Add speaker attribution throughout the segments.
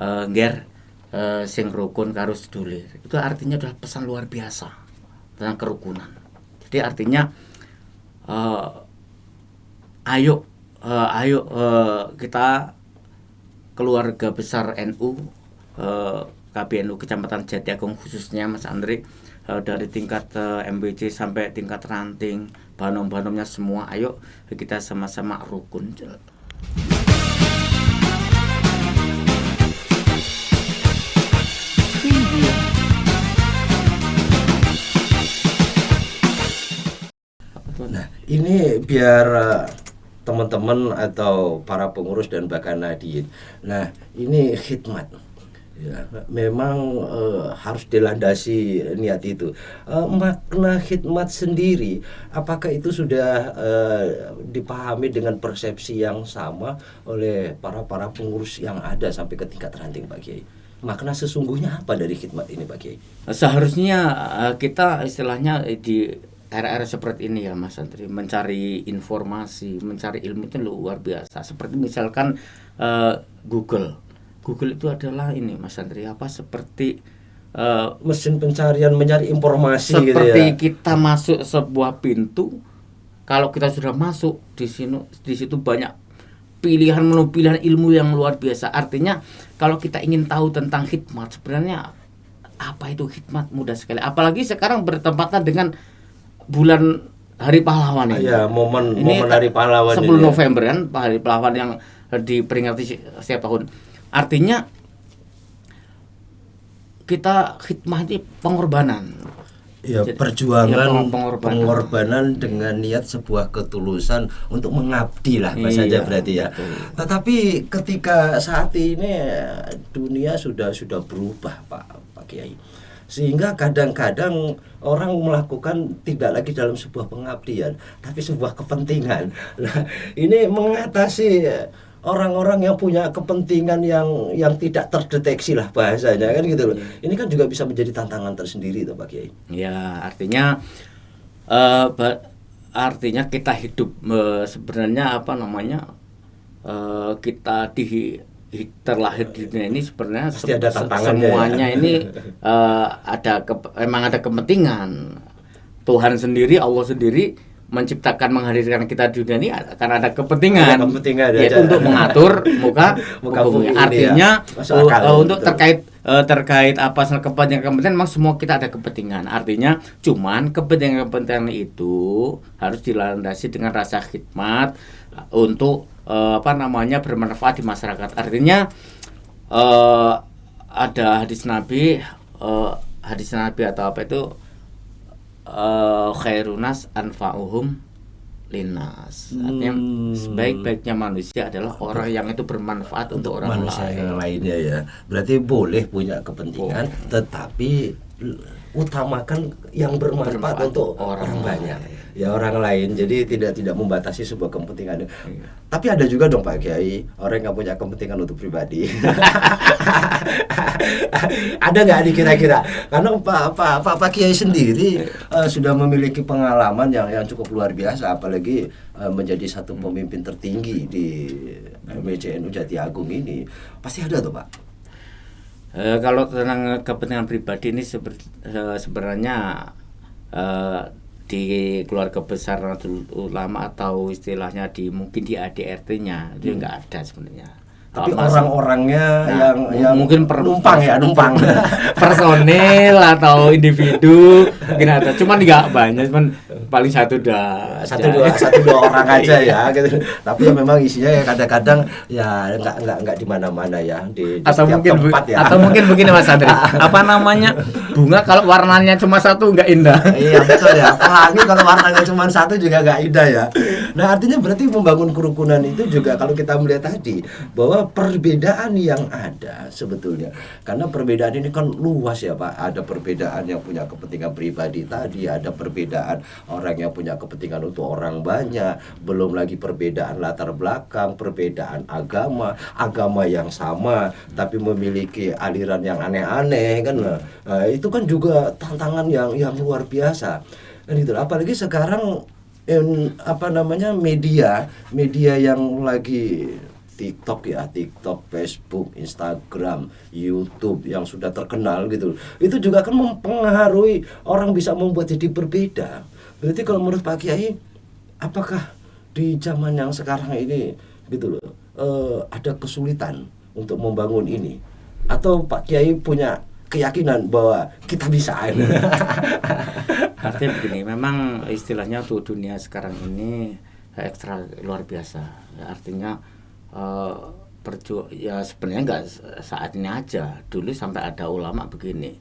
Speaker 1: ngger sing rukun karo sedulur. Itu artinya adalah pesan luar biasa tentang kerukunan. Jadi artinya ayo kita keluarga besar NU, KBNU Kecamatan Jatiagung khususnya Mas Andri, dari tingkat MBC sampai tingkat ranting, banom-banomnya semua, ayo kita sama-sama rukun.
Speaker 2: Nah, ini biar teman-teman atau para pengurus dan bahkan Nadine. Nah, ini khidmat. Ya, memang harus dilandasi niat itu. Makna khidmat sendiri, apakah itu sudah dipahami dengan persepsi yang sama oleh para pengurus yang ada sampai ke tingkat ranting, Pak Kiai? Makna sesungguhnya apa dari khidmat ini, Pak Kiai?
Speaker 1: Seharusnya kita istilahnya di era-era seperti ini ya Mas Andri, mencari informasi, mencari ilmu itu luar biasa. Seperti misalkan Google itu adalah ini Mas Andri, seperti
Speaker 2: mesin pencarian mencari informasi
Speaker 1: seperti
Speaker 2: gitu ya.
Speaker 1: Kita masuk sebuah pintu, kalau kita sudah masuk di situ banyak pilihan ilmu yang luar biasa. Artinya kalau kita ingin tahu tentang khidmat, sebenarnya apa itu khidmat, mudah sekali. Apalagi sekarang bertepatan dengan bulan Hari Pahlawan ini.
Speaker 2: Ya, momen Hari Pahlawan
Speaker 1: 10 November kan, Hari Pahlawan yang diperingati setiap tahun. Artinya kita khidmat itu pengorbanan.
Speaker 2: Ya, perjuangan, pengorbanan dengan niat sebuah ketulusan untuk mengabdi lah bahasanya berarti ya.
Speaker 1: Betul.
Speaker 2: Tetapi ketika saat ini dunia sudah berubah, Pak Kiai. Sehingga kadang-kadang orang melakukan tidak lagi dalam sebuah pengabdian, tapi sebuah kepentingan. Nah, ini mengatasi orang-orang yang punya kepentingan yang tidak terdeteksi lah bahasanya kan gitu loh. Ini kan juga bisa menjadi tantangan tersendiri tuh Pak Kiai.
Speaker 1: Ya, artinya kita hidup sebenarnya kita terlahir di dunia ini sebenarnya
Speaker 2: ada
Speaker 1: semuanya ya. Ini memang ada kepentingan. Tuhan sendiri, Allah sendiri menciptakan, menghadirkan kita di dunia ini karena ada kepentingan yaitu untuk mengatur muka bumi. Artinya untuk terkait apa kepentingan memang semua kita ada kepentingan. Artinya cuman kepentingan itu harus dilandasi dengan rasa khidmat untuk bermanfaat di masyarakat. Artinya ada hadis Nabi atau apa itu, khairunas anfa'uhum linnas. Artinya sebaik-baiknya manusia adalah orang yang itu bermanfaat untuk orang
Speaker 2: lainnya ya. Berarti boleh punya kepentingan tetapi utamakan yang bermanfaat untuk orang banyak. Ya, orang lain. Jadi tidak membatasi sebuah kepentingan. Tapi ada juga dong Pak Kiai, orang yang punya kepentingan untuk pribadi. Ada nggak nih kira-kira? Karena Pak Kiai sendiri sudah memiliki pengalaman yang cukup luar biasa, apalagi menjadi satu pemimpin tertinggi di MBCNU Jatiagung ini. Pasti ada tuh Pak.
Speaker 1: Kalau tentang kepentingan pribadi ini sebenarnya di keluarga besar Nahdlatul Ulama atau istilahnya mungkin di ADRT-nya itu nggak ada sebenarnya.
Speaker 2: Tapi orang-orangnya yang
Speaker 1: mungkin
Speaker 2: numpang
Speaker 1: personil atau individu mungkin ada, cuman nggak banyak, cuman paling satu dua
Speaker 2: orang aja ya gitu. Tapi memang isinya ya kadang-kadang ya nggak di mana-mana ya, di
Speaker 1: atau
Speaker 2: setiap
Speaker 1: mungkin
Speaker 2: tempat ya.
Speaker 1: Atau mungkin begini Mas Andri, bunga kalau warnanya cuma satu nggak indah.
Speaker 2: Iya betul ya, pelangi kalau warnanya cuma satu juga nggak indah ya. Nah, artinya berarti membangun kerukunan itu juga kalau kita melihat tadi bahwa perbedaan yang ada sebetulnya, karena perbedaan ini kan luas ya Pak. Ada perbedaan yang punya kepentingan pribadi tadi, ada perbedaan orang yang punya kepentingan untuk orang banyak, belum lagi perbedaan latar belakang, perbedaan agama yang sama tapi memiliki aliran yang aneh-aneh kan. Itu kan juga tantangan yang luar biasa. Dan itu apalagi sekarang media yang lagi TikTok ya, TikTok, Facebook, Instagram, YouTube yang sudah terkenal gitu. Itu juga akan mempengaruhi orang bisa membuat jadi berbeda. Berarti kalau menurut Pak Kiai, apakah di zaman yang sekarang ini gitu loh, ada kesulitan untuk membangun ini? Atau Pak Kiai punya keyakinan bahwa kita bisa?
Speaker 1: Artinya begini, memang istilahnya tuh dunia sekarang ini ekstra luar biasa. Artinya ya sebenarnya nggak saat ini aja. Dulu sampai ada ulama begini,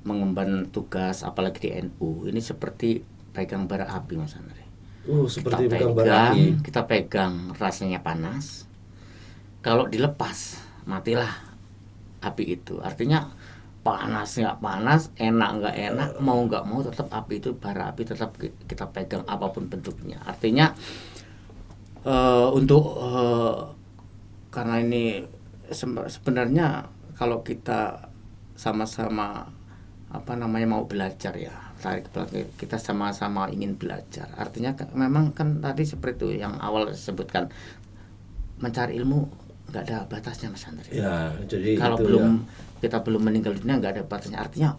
Speaker 1: mengemban tugas apalagi di NU ini seperti pegang bara api, Mas Andri.
Speaker 2: Seperti pegang bara api.
Speaker 1: Kita pegang, rasanya panas. Kalau dilepas, matilah api itu. Artinya panas nggak panas, enak nggak enak, mau nggak mau tetap api itu, bara api tetap kita pegang apapun bentuknya. Artinya karena ini sebenarnya kalau kita sama-sama mau belajar ya, tarik belakang, kita sama-sama ingin belajar. Artinya memang kan tadi seperti itu yang awal sebutkan, mencari ilmu nggak ada batasnya, Mas Andri.
Speaker 2: Ya, jadi
Speaker 1: kalau kita belum meninggal dunia nggak ada batasnya. Artinya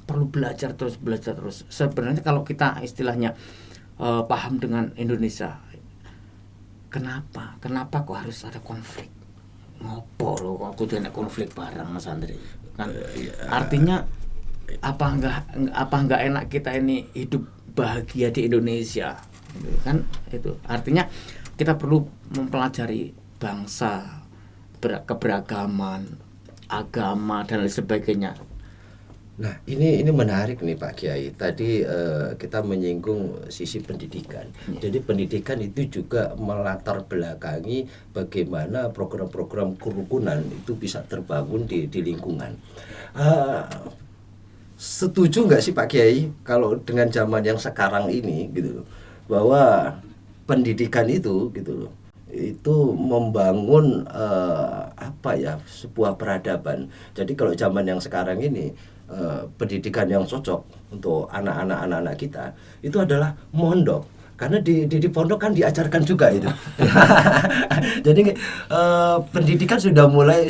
Speaker 1: perlu belajar terus. Sebenarnya kalau kita istilahnya paham dengan Indonesia, kenapa kok harus ada konflik? Ngopo loh, aku tuh enak konflik bareng, Mas Andri. Kan artinya apa nggak enak kita ini hidup bahagia di Indonesia, kan itu. Artinya kita perlu mempelajari bangsa, keberagaman, agama dan lain sebagainya.
Speaker 2: Nah, ini menarik nih Pak Kiai. Tadi kita menyinggung sisi pendidikan. Jadi pendidikan itu juga melatar belakangi bagaimana program-program kerukunan itu bisa terbangun di lingkungan. Setuju nggak sih Pak Kiai kalau dengan zaman yang sekarang ini gitu, bahwa pendidikan itu gitu loh, itu membangun sebuah peradaban. Jadi kalau zaman yang sekarang ini pendidikan yang cocok untuk anak-anak kita itu adalah mondok, karena di pondok kan diajarkan juga itu. Jadi pendidikan sudah mulai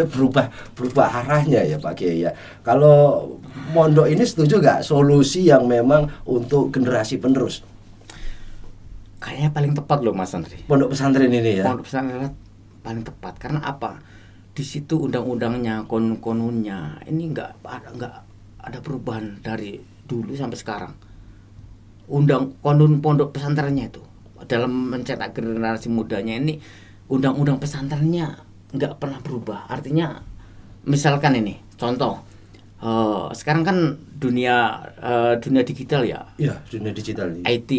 Speaker 2: berubah arahnya ya Pak Kiai ya. Kalau mondok ini setuju nggak solusi yang memang untuk generasi penerus?
Speaker 1: Kayaknya paling tepat loh Mas Andri.
Speaker 2: Pondok pesantren ini ya.
Speaker 1: Pondok pesantren paling tepat karena apa? Di situ undang-undangnya, konunnya ini nggak ada perubahan dari dulu sampai sekarang. Konun pondok pesantrennya itu dalam mencetak generasi mudanya ini, undang-undang pesantrennya nggak pernah berubah. Artinya misalkan ini contoh, sekarang kan dunia digital ya.
Speaker 2: Iya, dunia digital.
Speaker 1: IT,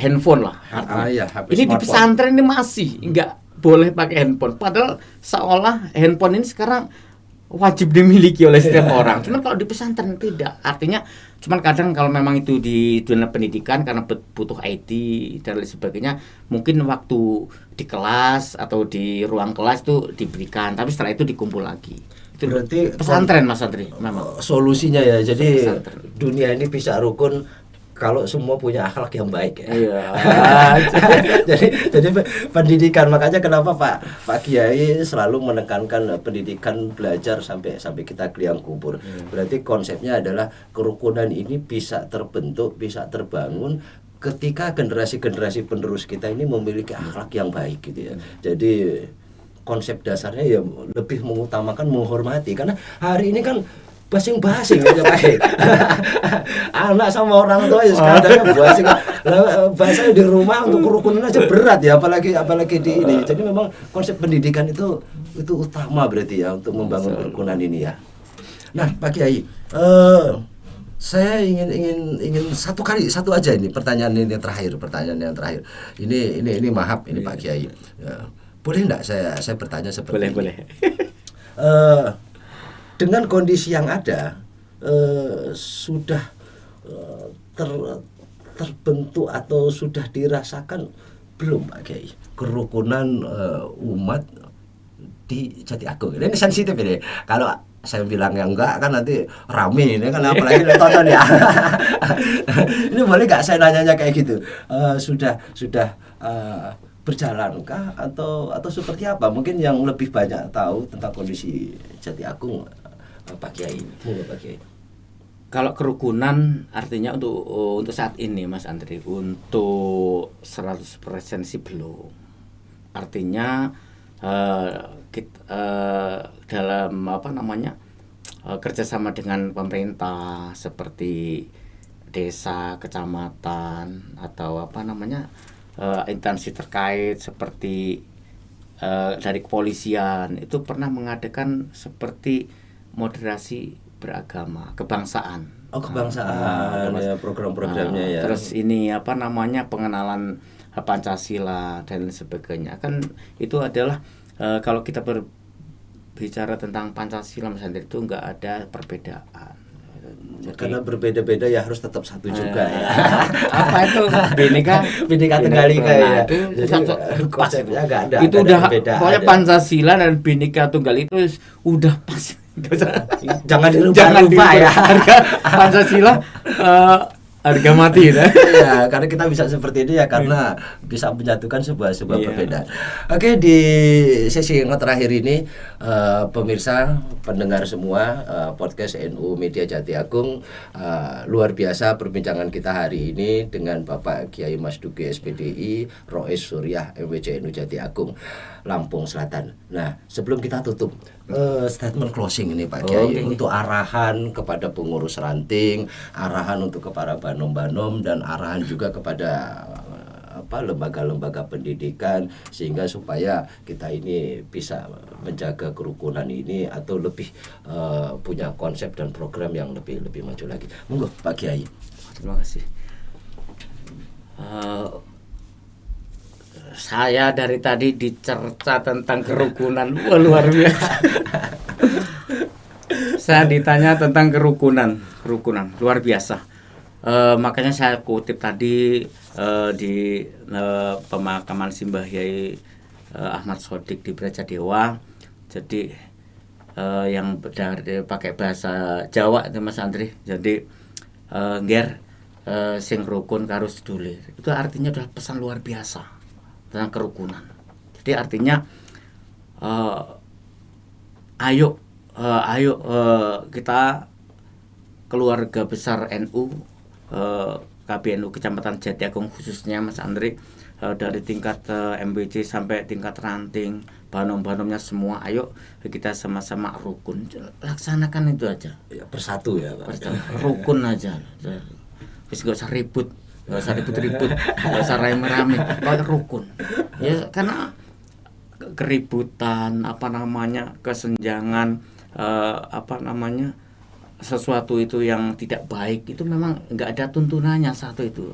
Speaker 1: handphone lah. Ini di pesantren ini masih nggak boleh pakai handphone. Padahal seolah handphone ini sekarang wajib dimiliki oleh setiap orang. Cuman kalau di pesantren tidak. Artinya cuman kadang kalau memang itu di dunia pendidikan karena butuh IT dan lain sebagainya, mungkin waktu di kelas atau di ruang kelas itu diberikan, tapi setelah itu dikumpul lagi. Itu berarti pesantren Mas Andri memang
Speaker 2: solusinya ya. Jadi dunia ini bisa rukun kalau semua punya akhlak yang baik ya.
Speaker 1: Iya.
Speaker 2: jadi pendidikan, makanya kenapa Pak Kiai selalu menekankan pendidikan belajar sampai kita ke liang kubur. Berarti konsepnya adalah kerukunan ini bisa terbentuk, bisa terbangun ketika generasi penerus kita ini memiliki akhlak yang baik gitu ya. Jadi konsep dasarnya ya lebih mengutamakan menghormati, karena hari ini kan basing-basing aja Pak. Anak sama orang tua ya sekarang basing. Bahasa di rumah untuk kerukunan aja berat ya, apalagi di ini. Jadi memang konsep pendidikan itu utama berarti ya untuk membangun kerukunan ini ya. Nah, Pak Kiai, saya ingin satu aja ini pertanyaan yang terakhir. Ini maaf ini Pak Kiai. Ya. Boleh enggak saya bertanya seperti ini?
Speaker 1: Boleh.
Speaker 2: Dengan kondisi yang ada, sudah terbentuk atau sudah dirasakan belum Pak Kiai kerukunan umat di Jati Agung? Ini sensitif ini. Kalau saya bilang yang enggak kan nanti rame ini kan, apalagi tonton ya. Ini boleh nggak saya nanyanya kayak gitu? Sudah berjalankah atau seperti apa? Mungkin yang lebih banyak tahu tentang kondisi Jati Agung Pak Kiai. Pak Kiai.
Speaker 1: Kalau kerukunan artinya untuk saat ini Mas Andri, untuk 100% sih belum. Artinya dalam kerjasama dengan pemerintah seperti desa, kecamatan atau instansi terkait seperti dari kepolisian itu pernah mengadakan seperti moderasi beragama kebangsaan.
Speaker 2: Kebangsaan ya, program-programnya ya.
Speaker 1: Terus ini pengenalan Pancasila dan sebagainya. Kan itu adalah kalau kita berbicara tentang Pancasila Mas Andri, itu enggak ada perbedaan.
Speaker 2: Jadi, karena berbeda-beda ya harus tetap satu juga ya.
Speaker 1: Apa itu
Speaker 2: Bhinneka Tunggal Ika ya.
Speaker 1: Itu
Speaker 2: konsepnya enggak ada.
Speaker 1: Itu udah pokoknya Pancasila dan Bhinneka Tunggal itu udah pas.
Speaker 2: Jangan dirubah ya.
Speaker 1: Pancasila harga mati ya.
Speaker 2: Ya, karena kita bisa seperti ini ya karena bisa menyatukan sebuah perbedaan. Oke, di sesi yang terakhir ini pemirsa, pendengar semua podcast NU Media Jati Agung, luar biasa perbincangan kita hari ini dengan Bapak Kiai Mas Duki SPDI, Rois Suriah MWC NU Jati Agung Lampung Selatan. Nah, sebelum kita tutup statement closing ini Pak Kiai, untuk arahan kepada pengurus ranting, arahan untuk kepada banom-banom dan arahan juga kepada lembaga-lembaga pendidikan sehingga supaya kita ini bisa menjaga kerukunan ini atau lebih punya konsep dan program yang lebih maju lagi. Monggo Pak Kiai.
Speaker 1: Terima kasih. Saya dari tadi dicerca tentang kerukunan, luar biasa. Saya ditanya tentang kerukunan luar biasa. Makanya saya kutip tadi di pemakaman Simbah Yai Ahmad Sodik di Brajadewa. Jadi yang dari pakai bahasa Jawa itu Mas Andri. Jadi ngger sing rukun karo sedulur. Itu artinya adalah pesan luar biasa tentang kerukunan. Jadi artinya ayo kita keluarga besar NU, KBNU Kecamatan Jati Agung khususnya Mas Andri, dari tingkat MBC sampai tingkat ranting, banom-banomnya semua, ayo kita sama-sama rukun, laksanakan itu aja
Speaker 2: ya, bersatu ya Pak.
Speaker 1: Rukun aja, terus gak usah ribut, gak usah ribut-ribut, gak usah rame-rame, pokoknya rukun ya. Karena keributan kesenjangan sesuatu itu yang tidak baik itu memang nggak ada tuntunannya. Satu itu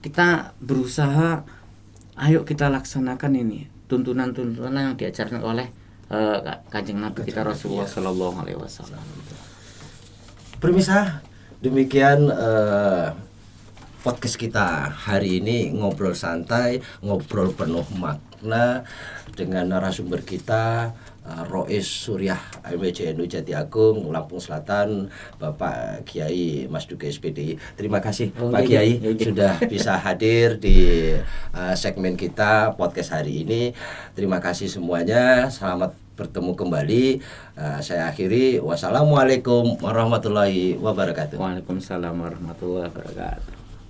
Speaker 1: kita berusaha, ayo kita laksanakan ini tuntunan-tuntunan yang diajarkan oleh Kanjeng Nabi kita Rasulullah Sallallahu Alaihi Wasallam.
Speaker 2: Pemirsa, demikian podcast kita hari ini, ngobrol santai, ngobrol penuh makna dengan narasumber kita Rois Suriah MWC NU Jati Agung Lampung Selatan, Bapak Kiai Mas Duki SPDI. Terima kasih Pak Kiai sudah bisa hadir di segmen kita podcast hari ini. Terima kasih semuanya. Selamat bertemu kembali. Saya akhiri. Wassalamualaikum warahmatullahi wabarakatuh.
Speaker 1: Waalaikumsalam warahmatullahi wabarakatuh.